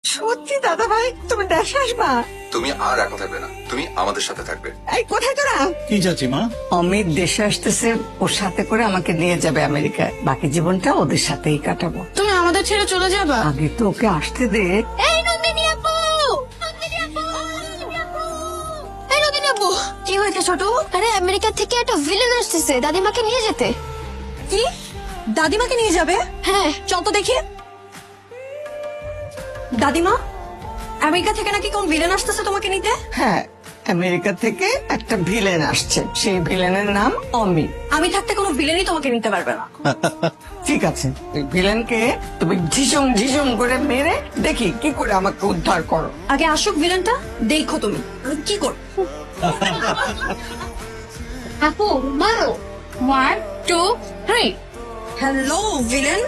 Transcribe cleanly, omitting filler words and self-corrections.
সত্যি দাদা ভাই, তুমি দেশে আসবা? তুমি আর এখন থাকবে না, তুমি আমাদের সাথে থাকবে। এই কোথায় তোরা? কি চাচ্ছি মা? অমিত দেশে আসতেছে, ওর সাথে করে আমাকে নিয়ে যাবে আমেরিকায়। বাকি জীবনটা ওদের সাথেই কাটাবো। তুমি আমাদের ছেড়ে চলে যাবা? আগে তো ওকে আসতে দে। এই নন্দিনী আপু, নন্দিনী আপু, এই নন্দিনী আপু, কি হয়েছে ছোট? আরে আমেরিকা থেকে একটা ভিলেন আসতেছে দাদিমাকে নিয়ে যেতে। কি দাদিমাকে নিয়ে যাবে? হ্যাঁ চল তো দেখি। দাদিমা, আমেরিকা থেকে নাকি কোন ভিলেন আসতেছে তোমাকে নিতে? হ্যাঁ, আমেরিকা থেকে একটা ভিলেন আসছে, সেই ভিলেনের নাম অমিত। আমি থাকতে কোনো ভিলেনই তোমাকে নিতে পারবে না। ঠিক আছে, ওই ভিলেনকে তুমি ঝিসুম ঝিসুম করে মেরে দেখি কি করে আমাকে উদ্ধার করো। আগে আসুক ভিলেনটা, দেখো তুমি আমি কি কর। আপু মারো, 1 2 3। Hello villain.